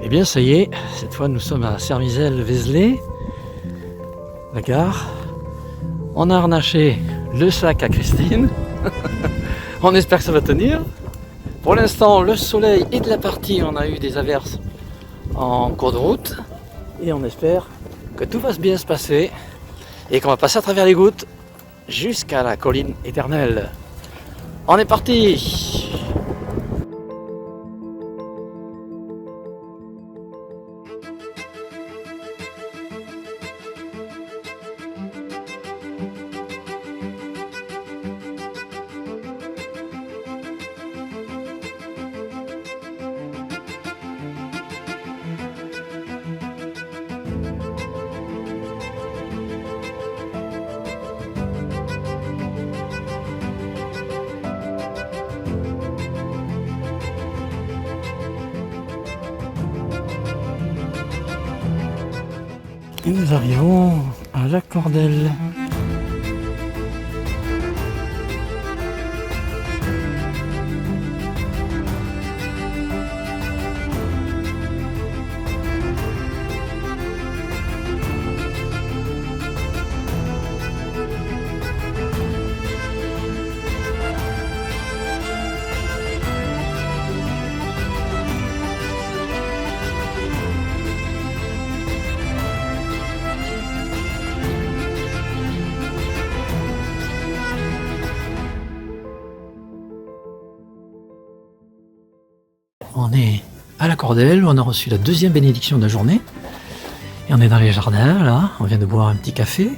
Eh bien ça y est, cette fois nous sommes à Sermizel-Vézelay, la gare. On a harnaché le sac à Christine. On espère que ça va tenir. Pour l'instant, le soleil est de la partie, on a eu des averses en cours de route. Et on espère que tout va bien se passer et qu'on va passer à travers les gouttes jusqu'à la colline éternelle. On est parti! Et nous arrivons à la Cordelle. On est à la Cordelle où on a reçu la deuxième bénédiction de la journée. Et on est dans les jardins, là. On vient de boire un petit café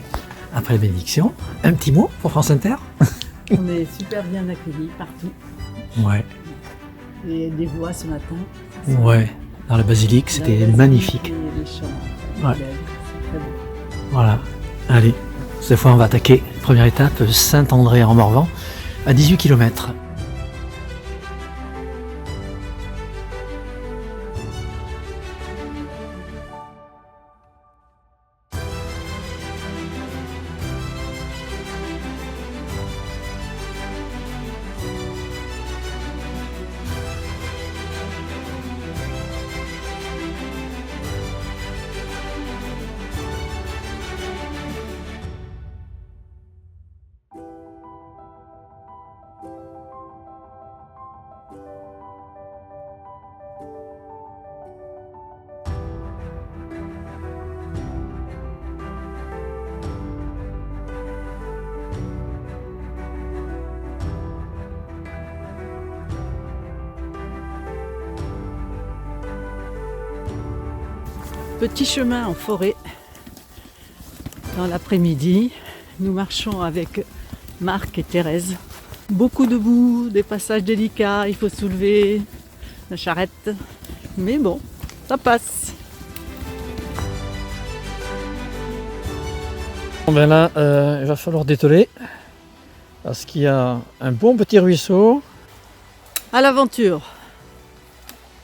après la bénédiction. Un petit mot pour France Inter? On est super bien accueillis partout. Ouais. Et des voix ce matin. Ouais. Dans la basilique, c'était magnifique. Et les chants. Ouais. C'est très beau. Voilà. Allez, cette fois on va attaquer. Première étape, Saint-André-en-Morvan, à 18 km. Petit chemin en forêt. Dans l'après-midi, nous marchons avec Marc et Thérèse. Beaucoup de boue, des passages délicats, il faut soulever la charrette. Mais bon, ça passe. Bon ben là, il va falloir dételer parce qu'il y a un bon petit ruisseau. À l'aventure.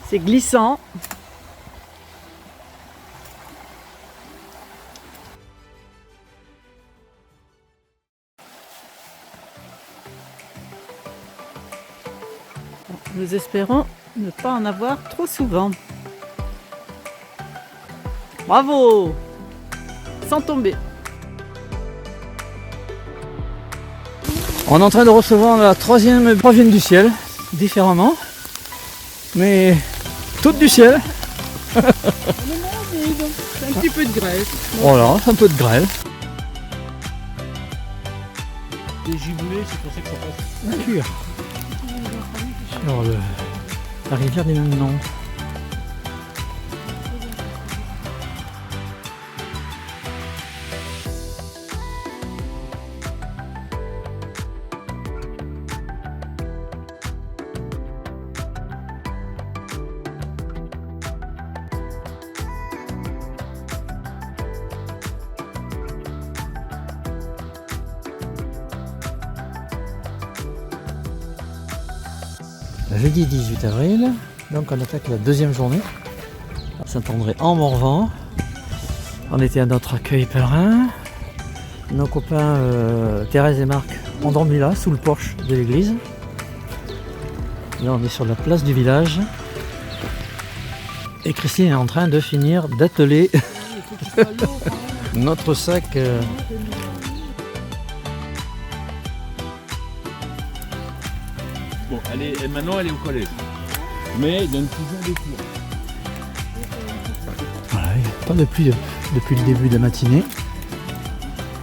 C'est glissant. Nous espérons ne pas en avoir trop souvent. Bravo! Sans tomber. On est en train de recevoir la troisième provient du ciel, différemment, mais toute du ciel. Un petit peu de grêle. Voilà, un peu de grêle. Des giboulées, c'est pour ça que ça passe. Sur la rivière des mêmes noms. Jeudi 18 avril, donc on attaque la deuxième journée à Saint-André-en-Morvan. On était à notre accueil pèlerin. Nos copains Thérèse et Marc ont dormi là, sous le porche de l'église. Là on est sur la place du village. Et Christine est en train de finir d'atteler notre sac. Bon, maintenant elle est au collège. Mais il donne toujours des cours. Voilà, il n'y a pas de pluie depuis le début de la matinée.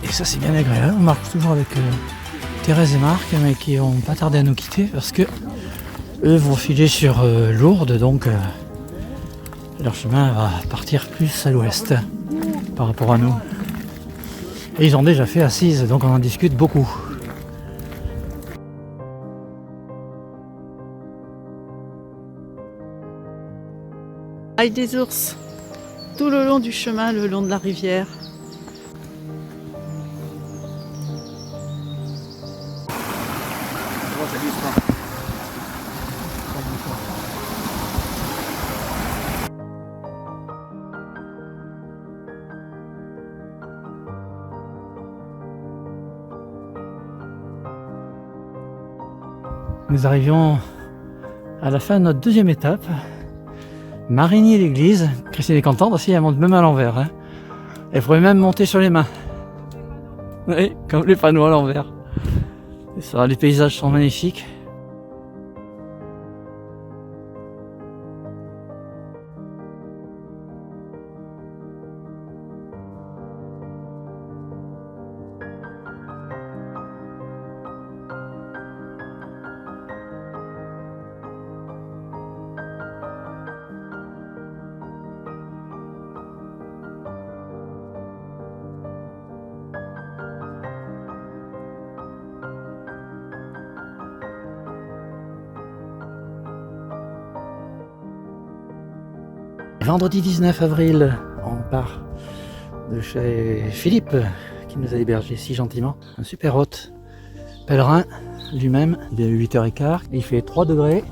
Et ça c'est bien agréable. On marche toujours avec Thérèse et Marc, mais qui n'ont pas tardé à nous quitter parce que eux vont filer sur Lourdes, donc leur chemin va partir plus à l'ouest par rapport à nous. Et ils ont déjà fait Assise, donc on en discute beaucoup. Aïe des ours, tout le long du chemin, le long de la rivière. Nous arrivions à la fin de notre deuxième étape. Marigny-l'Église. Christine est contente aussi, elle monte même à l'envers. Hein. Elle pourrait même monter sur les mains. Oui, comme les panneaux à l'envers. Les paysages sont magnifiques. Vendredi 19 avril, on part de chez Philippe, qui nous a hébergés si gentiment. Un super hôte, pèlerin lui-même, il est 8h15, il fait 3 degrés.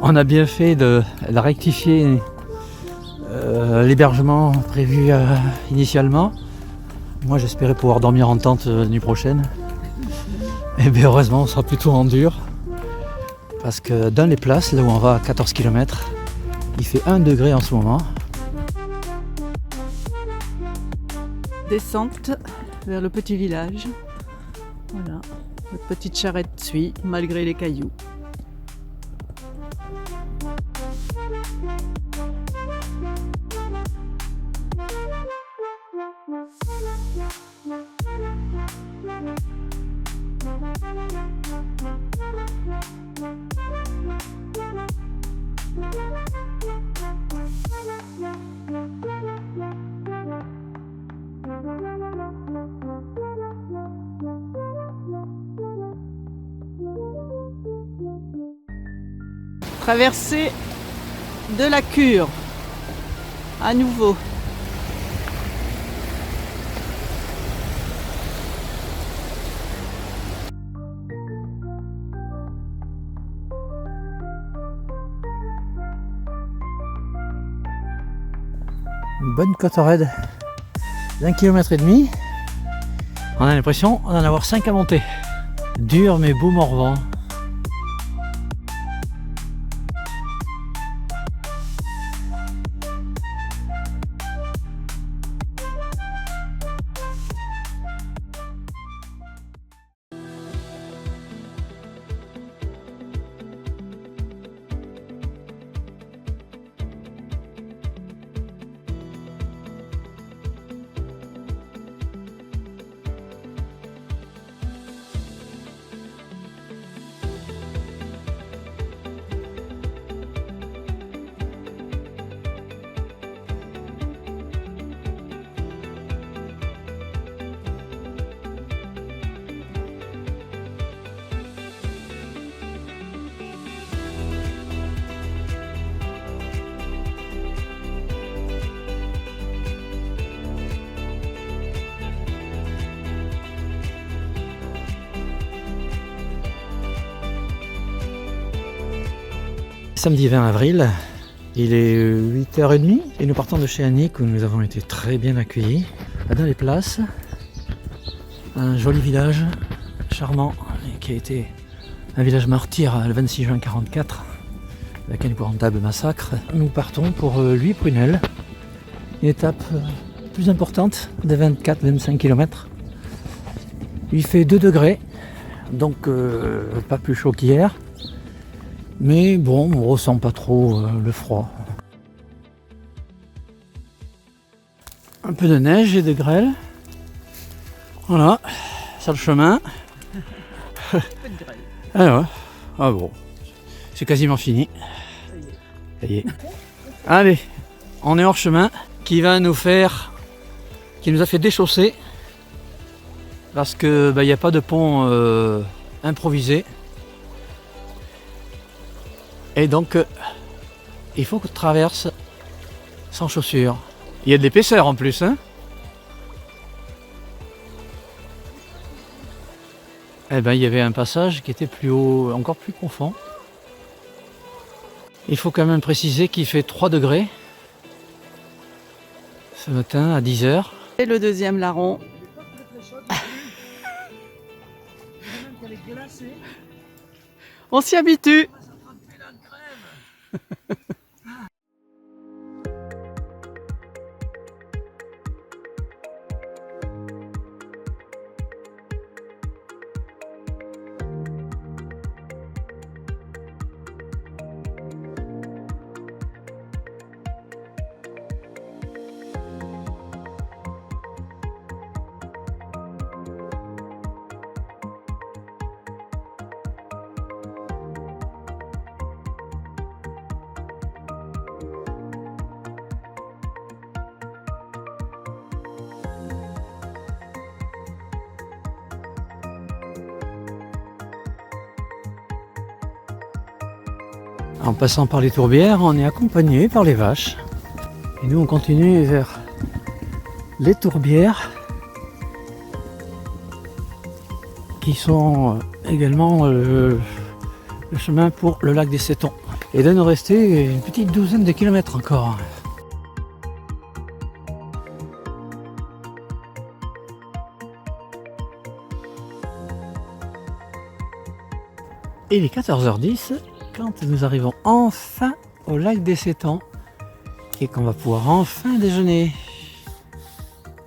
On a bien fait de rectifier l'hébergement prévu initialement. Moi j'espérais pouvoir dormir en tente la nuit prochaine. Et bien heureusement on sera plutôt en dur. Parce que dans les places, là où on va à 14 km, il fait 1 degré en ce moment. Descente vers le petit village. Voilà, notre petite charrette suit malgré les cailloux. Traversée de la Cure, à nouveau. Une bonne côte raide d'1,5 km. On a l'impression d'en avoir 5 à monter. Dur mais beau Morvan. Samedi 20 avril, il est 8h30 et nous partons de chez Annick où nous avons été très bien accueillis. Dans les places, un joli village charmant qui a été un village martyr le 26 juin 1944 avec un épouvantable massacre. Nous partons pour Luy-Prunelle, une étape plus importante de 24-25 km. Il fait 2 degrés, donc pas plus chaud qu'hier, mais bon, on ressent pas trop le froid. Un peu de neige et de grêle. Voilà, sur le chemin. Alors, ah bon, c'est quasiment fini. Ça y est. Allez, on est hors chemin, qui nous a fait déchausser parce que il n'y a pas de pont improvisé. Et donc, il faut qu'on traverse sans chaussures. Il y a de l'épaisseur en plus, hein. Eh ben, il y avait un passage qui était plus haut, encore plus profond. Il faut quand même préciser qu'il fait 3 degrés ce matin à 10h. Et le deuxième larron. On s'y habitue. En passant par les tourbières, on est accompagné par les vaches. Et nous, on continue vers les tourbières qui sont également le chemin pour le lac des Sétons. Et là, il nous restait une petite douzaine de kilomètres encore. Il est 14h10 quand nous arrivons enfin au lac des Sétons et qu'on va pouvoir enfin déjeuner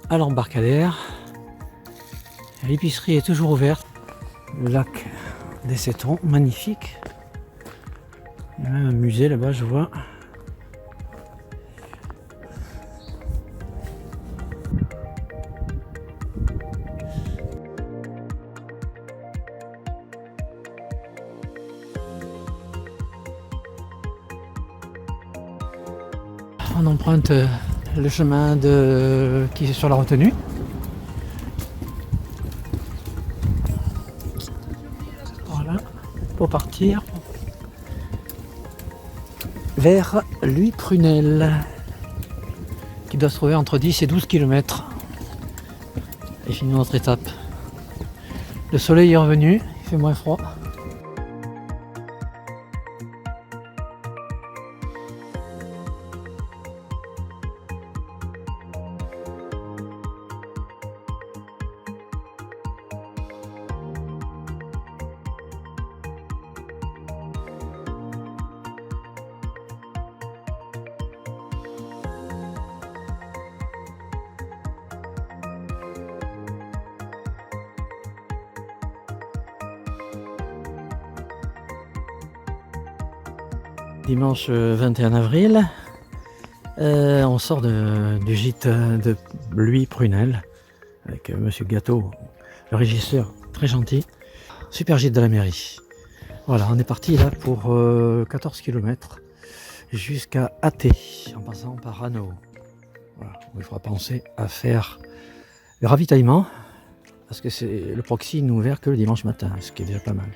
à l'embarcadère. L'épicerie est toujours ouverte. Le lac des Sétons, magnifique. Il y a même un musée là-bas, je vois. On emprunte le chemin qui est sur la retenue. Voilà, pour partir vers Luy-Prunelle, qui doit se trouver entre 10 et 12 km. Et finir notre étape. Le soleil est revenu, il fait moins froid. Dimanche 21 avril, on sort du gîte de Luy-Prunelle avec Monsieur Gâteau, le régisseur très gentil. Super gîte de la mairie. Voilà, on est parti là pour 14 km jusqu'à Athée, en passant par Hanau. Voilà, il faudra penser à faire le ravitaillement parce que le proxy n'est ouvert que le dimanche matin, ce qui est déjà pas mal.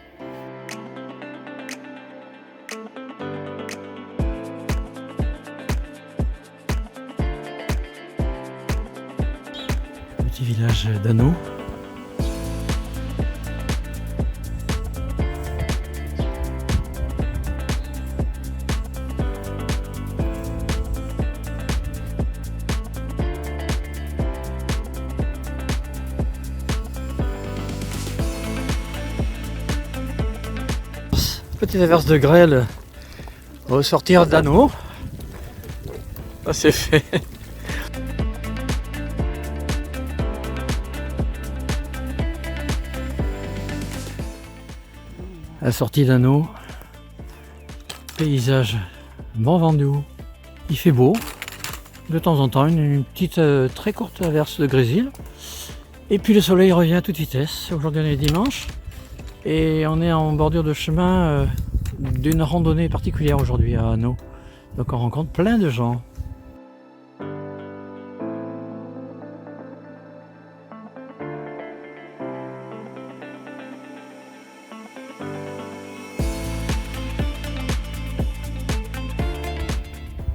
Petit village d'Hanau. Petite averse de grêle On va sortir d'Anneau. Ça c'est fait. À la sortie d'Anneau, paysage bon vendu. Il fait beau. De temps en temps, une petite très courte averse de grésil. Et puis le soleil revient à toute vitesse. Aujourd'hui on est dimanche. Et on est en bordure de chemin d'une randonnée particulière aujourd'hui à Anneau. Donc on rencontre plein de gens.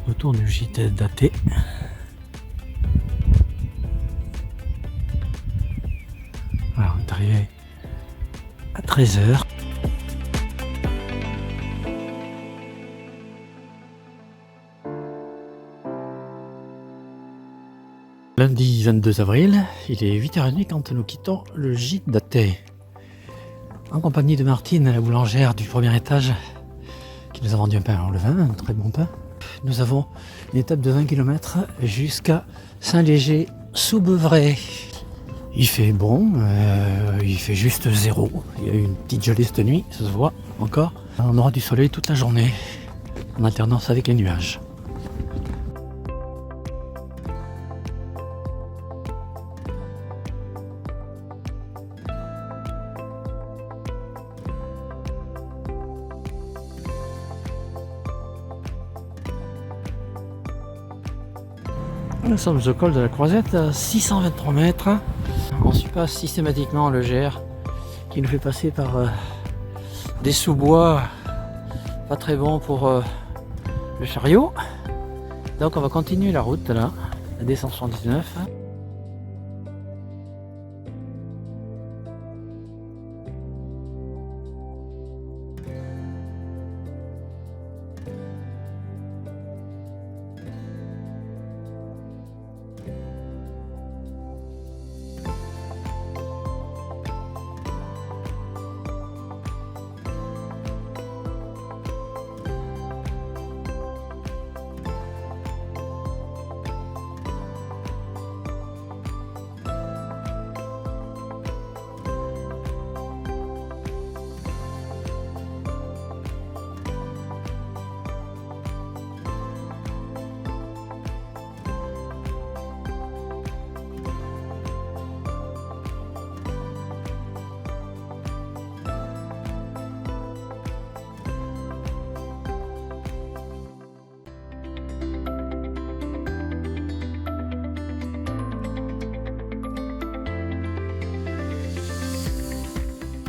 Autour du gîte daté. Voilà, on est arrivé à 13h. Lundi 22 avril, il est 8h30 quand nous quittons le gîte daté. En compagnie de Martine, la boulangère du premier étage, qui nous a vendu un pain au levain, un très bon pain. Nous avons une étape de 20 km jusqu'à Saint-Léger-sous-Beuvray. Il fait bon, il fait juste 0. Il y a eu une petite gelée cette nuit, ça se voit encore. On aura du soleil toute la journée, en alternance avec les nuages. Nous sommes au col de la Croisette à 623 mètres. On surpasse systématiquement le GR qui nous fait passer par des sous-bois pas très bons pour le chariot. Donc on va continuer la route là, la D179.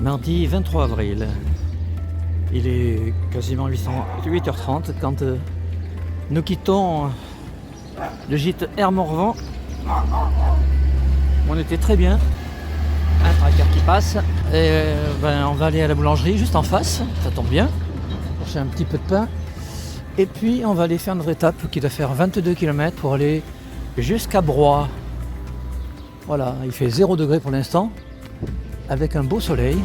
Mardi 23 avril, il est quasiment 8h30 quand nous quittons le gîte Hermorvan. On était très bien, un tracker qui passe, et on va aller à la boulangerie juste en face, ça tombe bien, chercher un petit peu de pain. Et puis on va aller faire notre étape qui doit faire 22 km pour aller jusqu'à Broye. Voilà, il fait 0 degré pour l'instant, avec un beau soleil.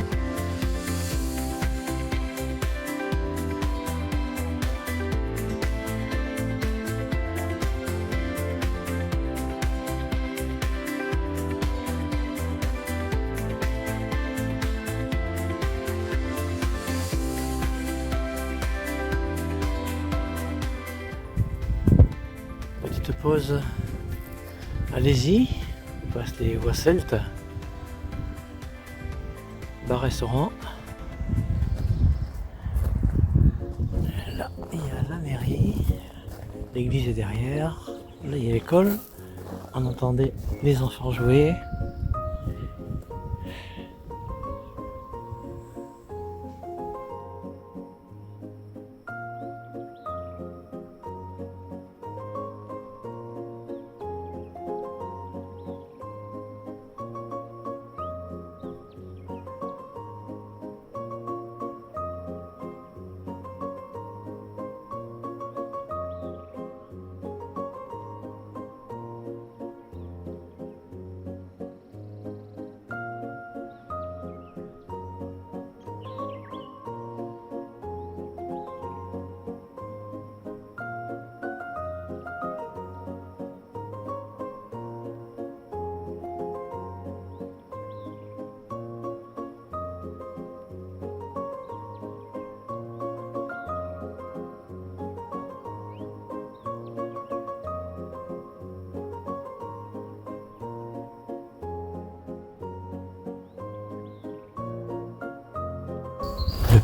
Petite pause, allez-y, on passe les voies celtes. Bar-restaurant. Là, il y a la mairie. L'église est derrière. Là, il y a l'école. On entendait les enfants jouer.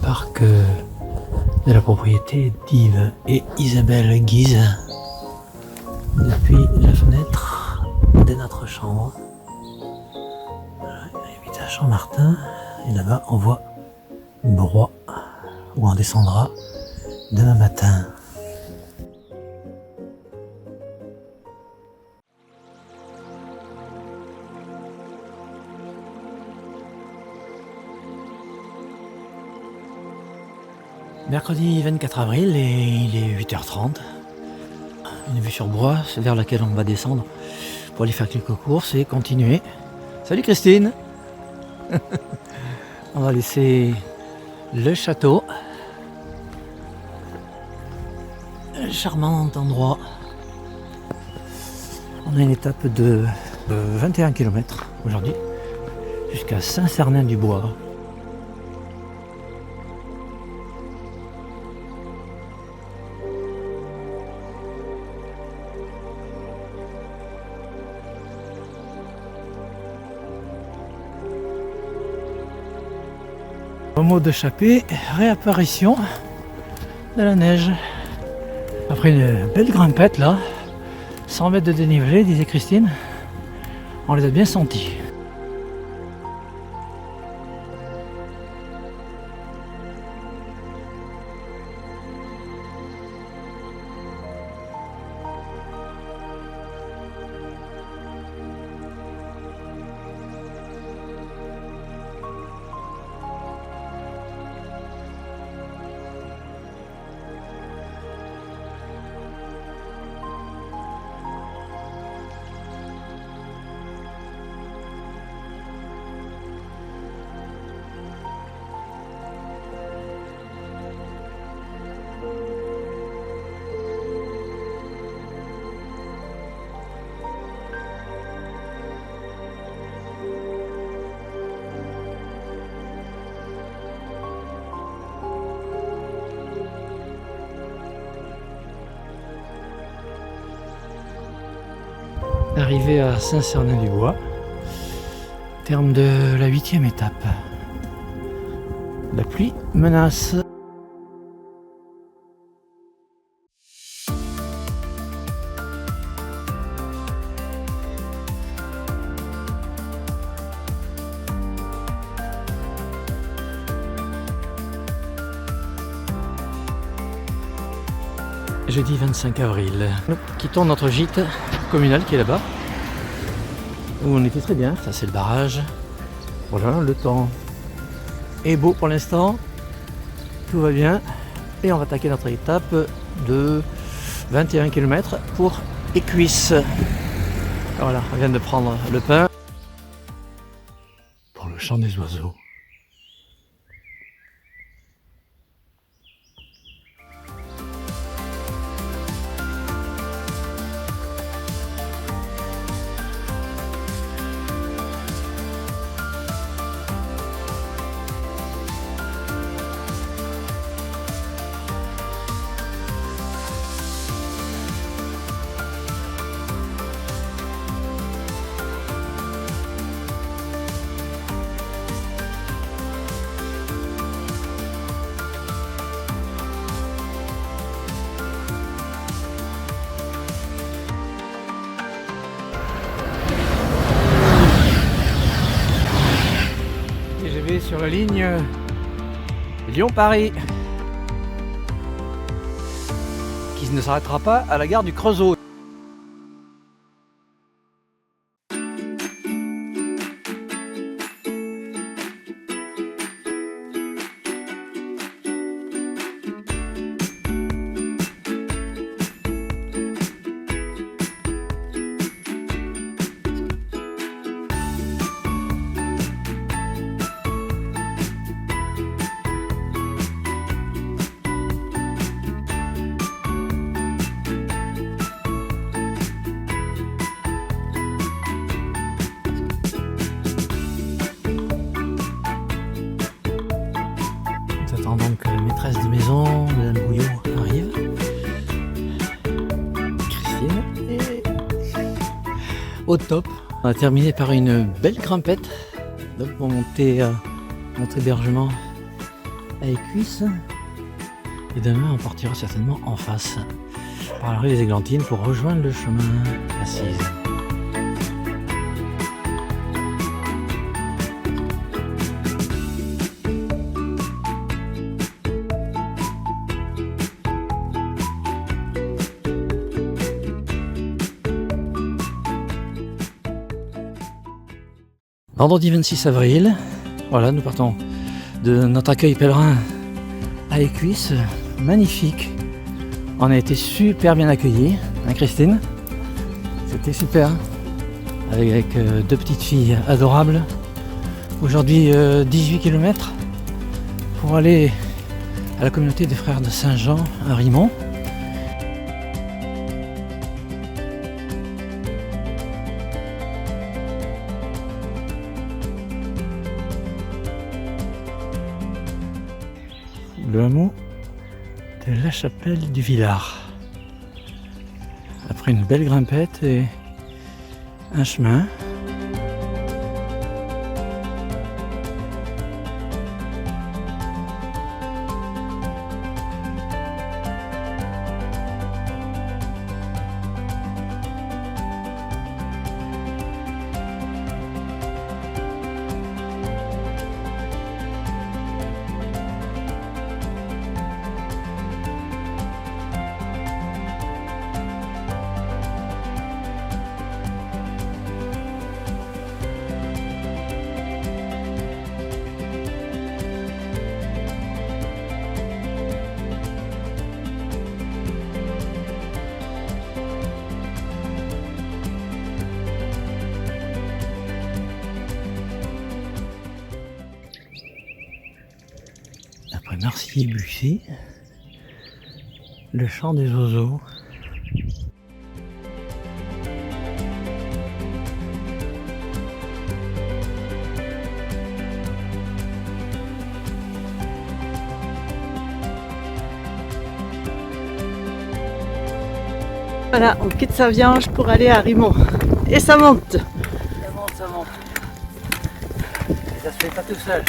parc de la propriété d'Yves et Isabelle Guise depuis la fenêtre de notre chambre. Voilà, il habite à Champ-Martin et là-bas on voit Broye où on descendra demain matin. Mercredi 24 avril et il est 8h30. Une vue sur Broye, c'est vers laquelle on va descendre pour aller faire quelques courses et continuer. Salut Christine. On va laisser le château. Un charmant endroit. On a une étape de 21 km aujourd'hui jusqu'à Saint-Cernin-du-Bois. Au mot de Chappé, réapparition de la neige. Après une belle grimpette là, 100 mètres de dénivelé, disait Christine, on les a bien sentis. Arrivé à Saint-Cernin-du-Bois, terme de la 8e étape. La pluie menace. Jeudi 25 avril, nous quittons notre gîte communal qui est là-bas, où on était très bien. Ça c'est le barrage. Voilà, le temps est beau pour l'instant, tout va bien et on va attaquer notre étape de 21 km pour Écuisse. Voilà, on vient de prendre le pain pour le chant des oiseaux. Sur la ligne Lyon-Paris qui ne s'arrêtera pas à la gare du Creusot. Donc la maîtresse de maison, Madame Bouillot, arrive. Christine est au top. On a terminé par une belle grimpette donc pour monter notre hébergement à Écuisses. Et demain, on partira certainement en face, par la rue des Églantines, pour rejoindre le chemin Assise. Vendredi 26 avril, voilà, nous partons de notre accueil pèlerin à Écuisses, magnifique. On a été super bien accueillis, hein Christine? C'était super, avec deux petites filles adorables. Aujourd'hui 18 km pour aller à la communauté des frères de Saint-Jean à Rimont. Le hameau de la Chapelle du Villard. Après une belle grimpette et un chemin. Après Narcy-Bussy, le chant des oiseaux. Voilà, on quitte Saviange pour aller à Rimont. Et ça monte. Ça monte, ça monte. Et ça se fait pas tout seul.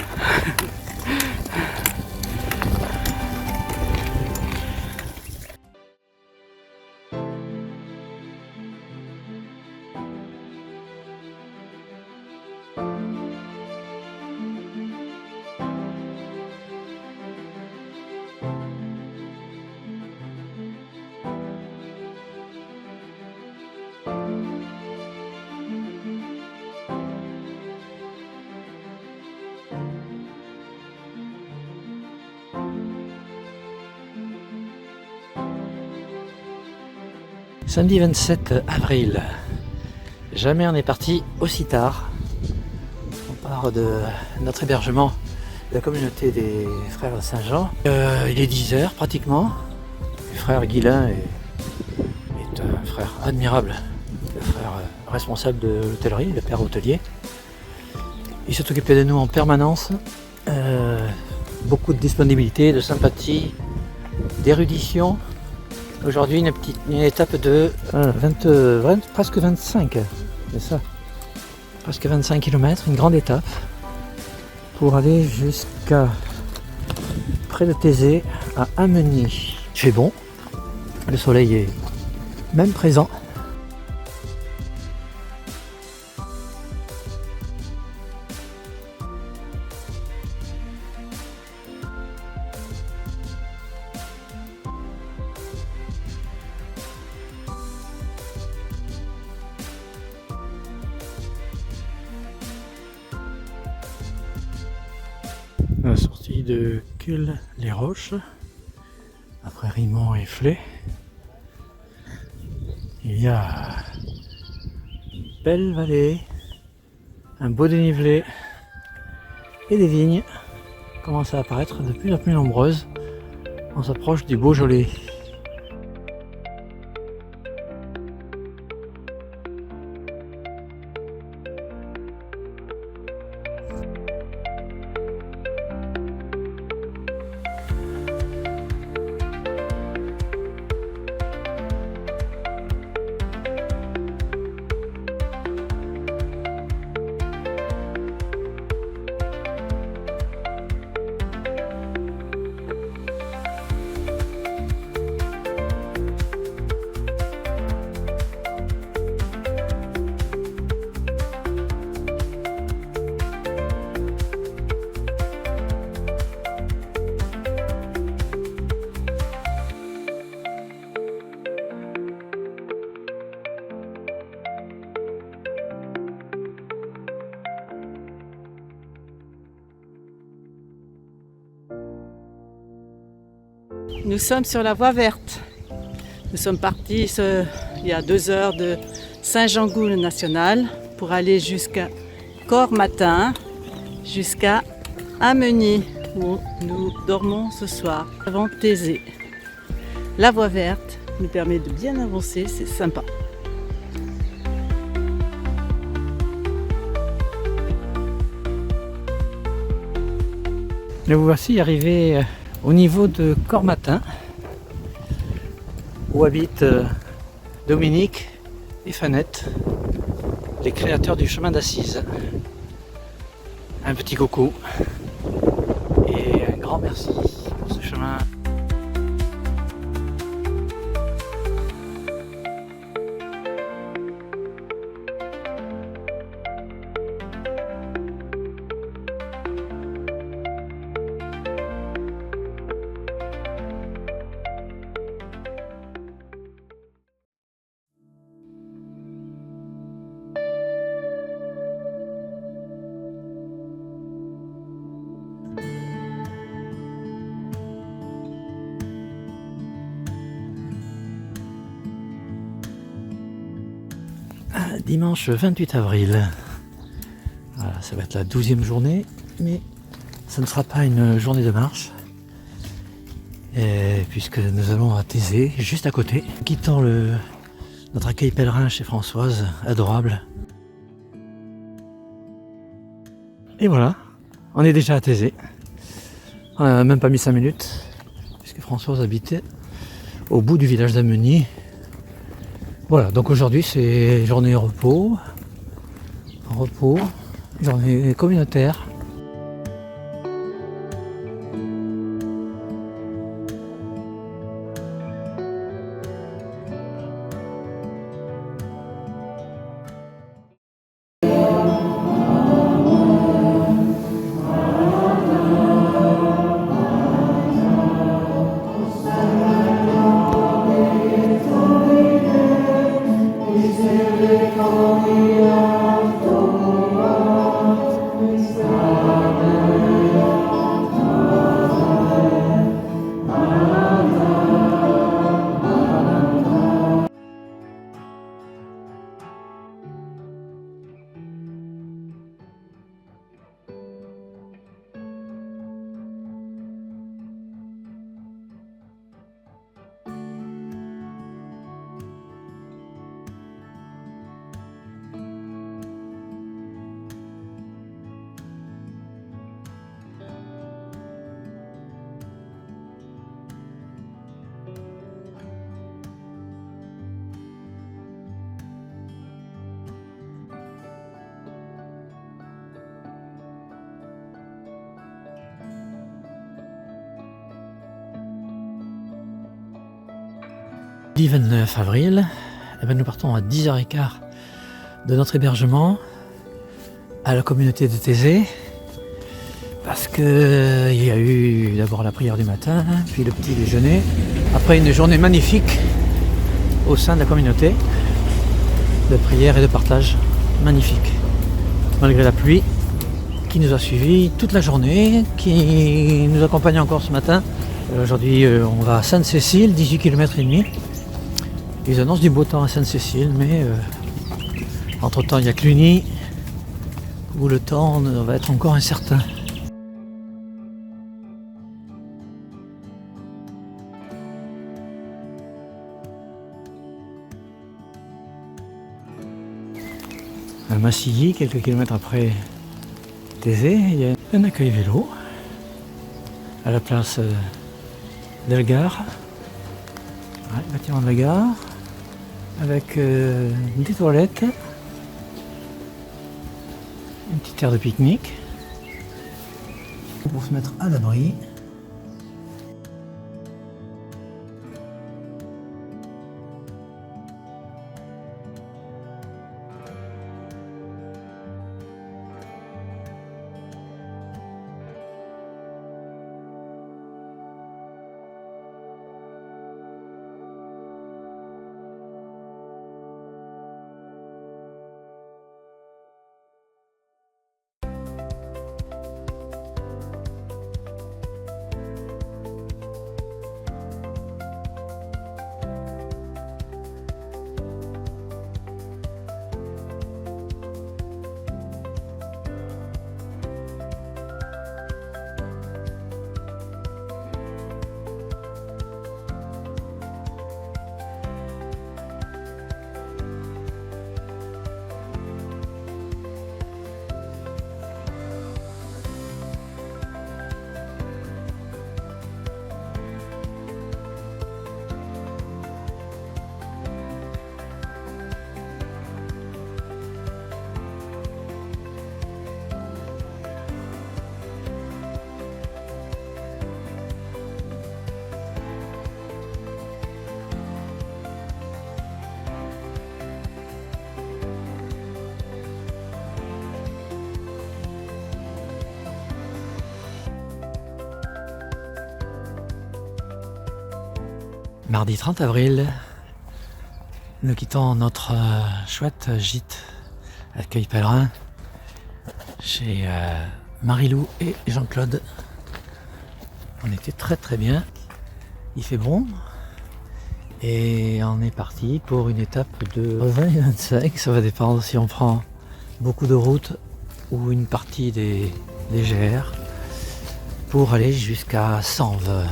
Samedi 27 avril. Jamais on est parti aussi tard. On part de notre hébergement de la communauté des frères de Saint-Jean. Il est 10h pratiquement. Le frère Guilain est un frère admirable, le frère responsable de l'hôtellerie, le père hôtelier. Il s'est occupé de nous en permanence. Beaucoup de disponibilité, de sympathie, d'érudition. Aujourd'hui une étape de presque 25, c'est ça, presque 25 km, une grande étape pour aller jusqu'à près de Thésée à Ameny. Il fait bon, le soleil est même présent. À la sortie de Queules-les-Roches, après Rimont et Flé, il y a une belle vallée, un beau dénivelé et des vignes commencent à apparaître de plus en plus nombreuses. On s'approche du Beaujolais. Nous sommes sur la voie verte. Nous sommes partis il y a 2 heures de Saint-Jean-Goul national pour aller jusqu'à Cormatin, jusqu'à Ameny, où nous dormons ce soir, avant Thésée. La voie verte nous permet de bien avancer, c'est sympa. Nous voici arrivés au niveau de Cormatin, où habitent Dominique et Fanette, les créateurs du chemin d'Assise. Un petit coucou et un grand merci pour ce chemin. Dimanche 28 avril. Voilà, ça va être la 12e journée, mais ça ne sera pas une journée de marche, puisque nous allons à Thésée, juste à côté, quittant notre accueil pèlerin chez Françoise, adorable. Et voilà, on est déjà à Thésée. On n'a même pas mis 5 minutes, puisque Françoise habitait au bout du village d'Ameny. Voilà, donc aujourd'hui c'est journée repos, journée communautaire. Le 29 avril, nous partons à 10h15 de notre hébergement à la communauté de Thésée, parce que il y a eu d'abord la prière du matin, puis le petit déjeuner, après une journée magnifique au sein de la communauté, de prière et de partage magnifique, malgré la pluie qui nous a suivis toute la journée, qui nous accompagne encore ce matin. Aujourd'hui on va à Sainte-Cécile, 18 km et demi. Ils annoncent du beau temps à Sainte-Cécile, mais entre-temps il y a Cluny, où le temps va être encore incertain. À Massilly, quelques kilomètres après Thésée, il y a un accueil vélo à la place d'Elgar, le bâtiment de la gare, avec des toilettes, une petite aire de pique-nique pour se mettre à l'abri. Mardi 30 avril, nous quittons notre chouette gîte accueil pèlerin chez Marie-Lou et Jean-Claude. On était très très bien, il fait bon et on est parti pour une étape de 20 et 25, ça va dépendre si on prend beaucoup de routes ou une partie des GR pour aller jusqu'à Sanves.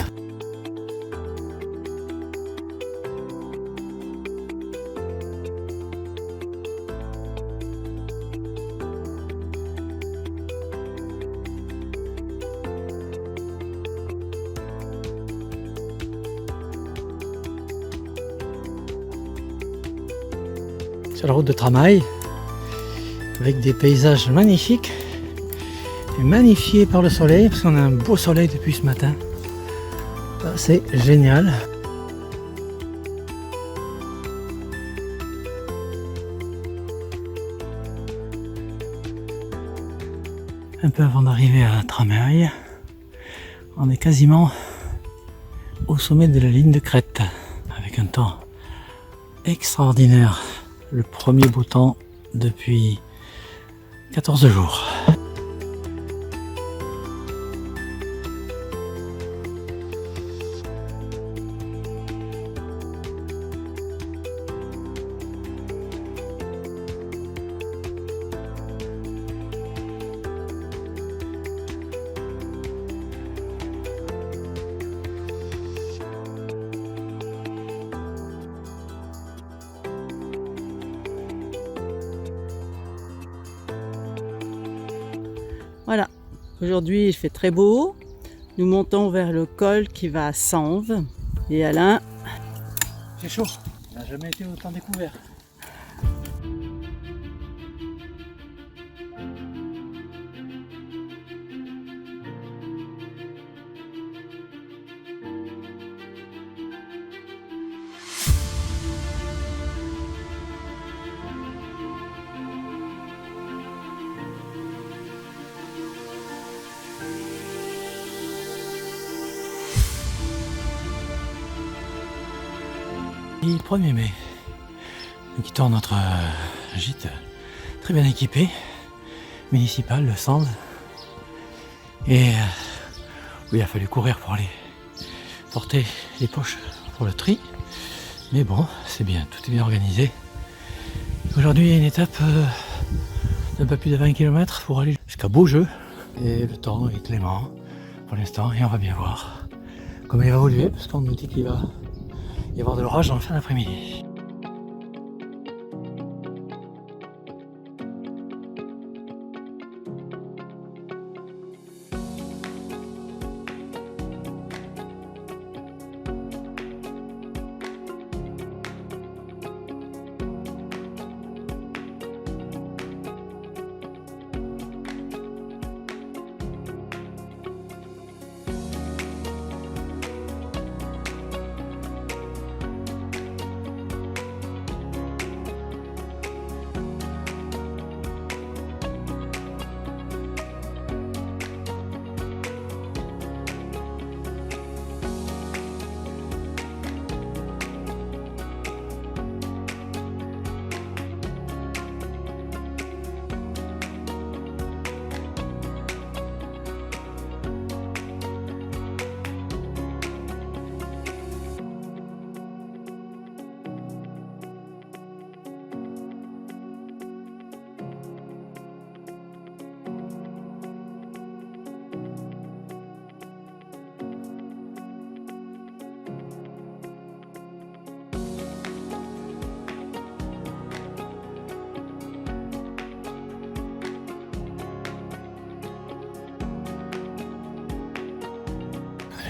Sur la route de Tramail, avec des paysages magnifiques, et magnifiés par le soleil, parce qu'on a un beau soleil depuis ce matin. C'est génial. Un peu avant d'arriver à Tramail, on est quasiment au sommet de la ligne de crête, avec un temps extraordinaire. Le premier beau temps depuis 14 jours. Voilà, aujourd'hui il fait très beau. Nous montons vers le col qui va à Sanves. Et Alain, C'est chaud, il n'a jamais été autant découvert. Le 1er mai, nous quittons notre gîte très bien équipé, municipal, le Sanves, et où il a fallu courir pour aller porter les poches pour le tri, mais bon, c'est bien, tout est bien organisé. Aujourd'hui, il y a une étape d'un peu plus de 20 km pour aller jusqu'à Beaujeu, et le temps est clément pour l'instant, et on va bien voir comment il va évoluer, parce qu'on nous dit qu'il va y avoir de l'orage dans la fin d'après-midi.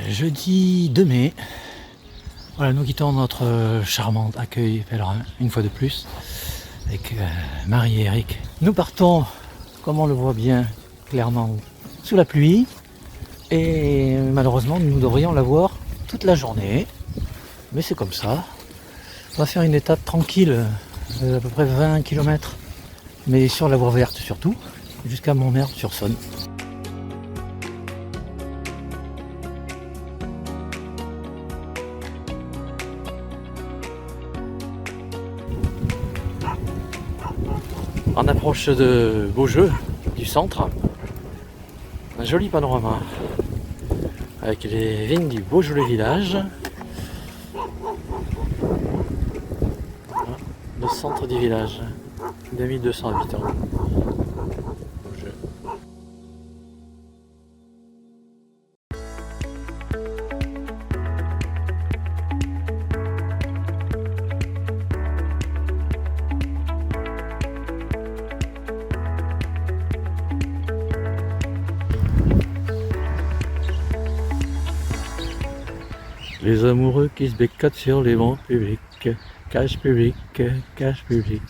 Jeudi 2 mai, voilà, nous quittons notre charmant accueil pèlerin, une fois de plus, avec Marie et Eric. Nous partons, comme on le voit bien clairement, sous la pluie, et malheureusement nous devrions la voir toute la journée, mais c'est comme ça. On va faire une étape tranquille, à peu près 20 km, mais sur la voie verte surtout, jusqu'à Montmerle-sur-Saône. En approche de Beaujeu, du centre. Un joli panorama avec les vignes du Beaujolais village. Voilà, le centre du village, 2200 habitants. Beaujeu. Les amoureux qui se bécotent sur les bancs publics, cache public, cache public.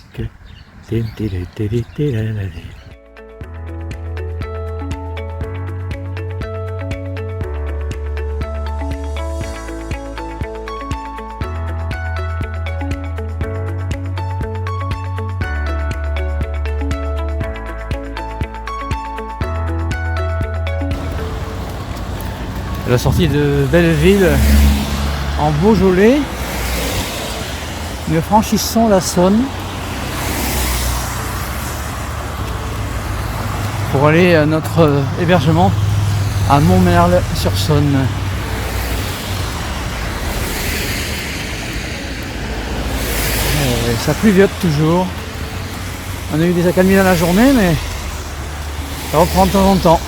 La sortie de Belleville en Beaujolais, nous franchissons la Saône pour aller à notre hébergement à Montmerle-sur-Saône. Ça pluviote toujours. On a eu des accalmies dans la journée, mais ça reprend de temps en temps.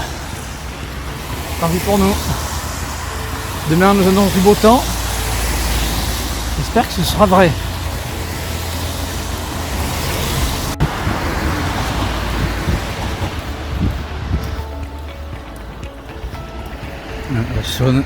Tant pis pour nous. Demain nous annonce du beau temps. J'espère que ce sera vrai. La Saône.